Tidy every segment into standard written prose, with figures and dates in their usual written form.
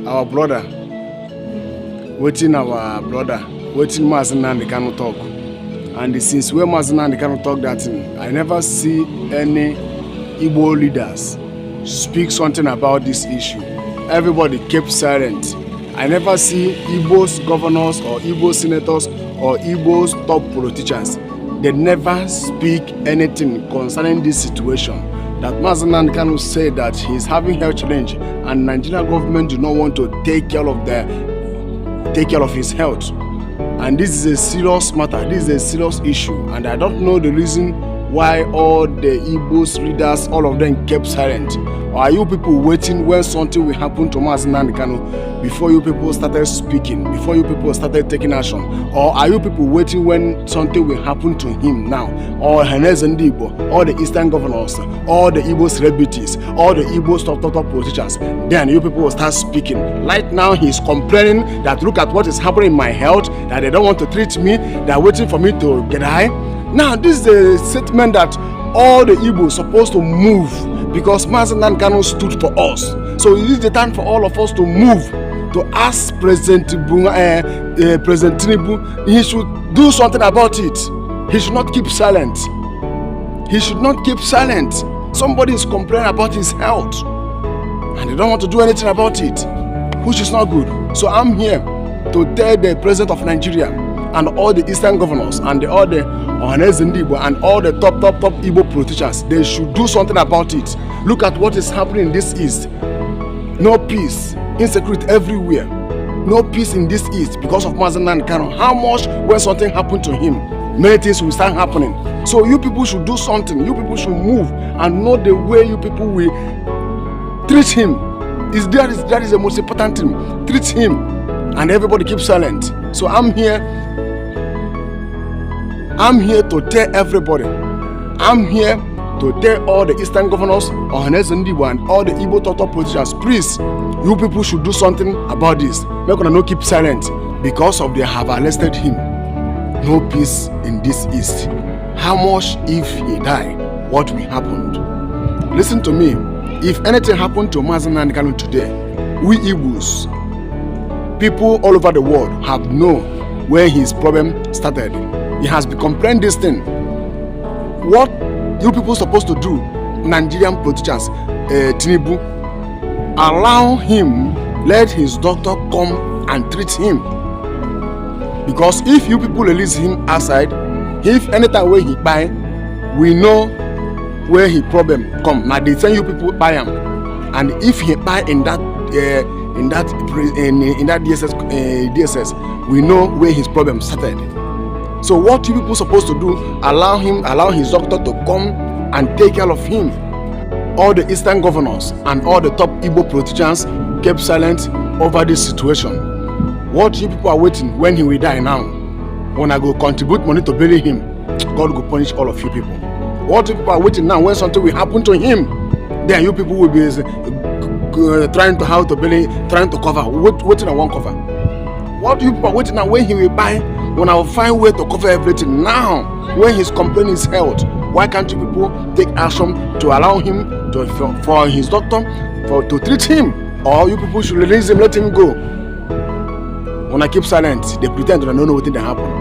our brother, waiting Mazi Nnamdi Kanu talk. And since when Mazi Nnamdi Kanu talk that thing, I never see any Igbo leaders speak something about this issue. Everybody kept silent. I never see Igbo's governors or Igbo senators or Igbo's top politicians. They never speak anything concerning this situation. That Mazi Nnamdi Kanu said that he's having health challenge and Nigerian government do not want to take care of his health. And this is a serious matter. This is a serious issue. And I don't know the reason why all the Igbo's leaders, all of them kept silent. Or are you people waiting when something will happen to Mazi Nnamdi Kanu before you people started speaking, before you people started taking action? Or are you people waiting when something will happen to him now? Or Nnamdi, all the Eastern governors, all the Igbo celebrities, all the Igbo top politicians, then you people will start speaking. Right now he's complaining that look at what is happening in my health, that they don't want to treat me, they're waiting for me to get high. Now this is a statement that all the Igbo supposed to move because Mazi Nnamdi Kanu stood for us. So it is the time for all of us to move, to ask President Tinubu, he should do something about it. He should not keep silent. He should not keep silent. Somebody is complaining about his health and they don't want to do anything about it, which is not good. So I'm here to tell the President of Nigeria and all the Eastern governors and all the Nnamdi and all the top Igbo politicians, they should do something about it. Look at what is happening in this East. No peace, insecurity everywhere. No peace in this East because of Mazi Nnamdi Kanu. How much when something happened to him, many things will start happening. So you people should do something. You people should move and know the way you people will treat him. That is the most important thing. Treat him and everybody keep silent. So I'm here to tell everybody. I'm here to tell all the Eastern governors, Nnamdi and all the Igbo top politicians, please, you people should do something about this. We're gonna not keep silent because of they have arrested him. No peace in this East. How much if he died? What will happen? Listen to me. If anything happened to Mazi Nnamdi Kanu today, we Igbos, people all over the world have known where his problem started. He has been complaining this thing. What you people supposed to do, Nigerian politicians, Tinubu, allow him, let his doctor come and treat him. Because if you people release him outside, if anytime where he buy, we know where his problem come. Now they send you people buy him, and if he buy in that DSS, we know where his problem started. So what you people supposed to do? Allow his doctor to come and take care of him. All the Eastern governors and all the top Igbo politicians kept silent over this situation. What you people are waiting when he will die now? When I go contribute money to bury him, God will punish all of you people. What you people are waiting now when something will happen to him? Then you people will be trying to cover, waiting on one cover. What you people are waiting now when he will buy? When I will find way to cover everything now, when he's complaining his health, why can't you people take action to allow him for his doctor to treat him? Or you people should release him, let him go. When I keep silent, they pretend that I don't know what happened.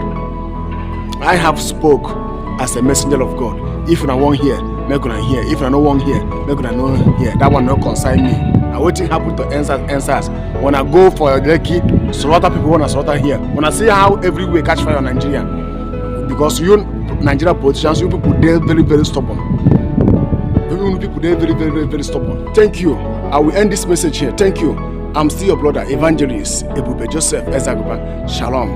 I have spoke as a messenger of God. If I want hear, make una hear. If I don't want hear, make una no hear. That one not concern me. Now what happen to answers? When I go for a Lekki, slaughter people want to slaughter here. When I see how everywhere catch fire in Nigeria, because you Nigerian politicians, you people they're very stubborn. You people they're very stubborn. Thank you. I will end this message here. Thank you. I'm still your brother, Evangelist Ebube Joseph Ezaguba. Shalom.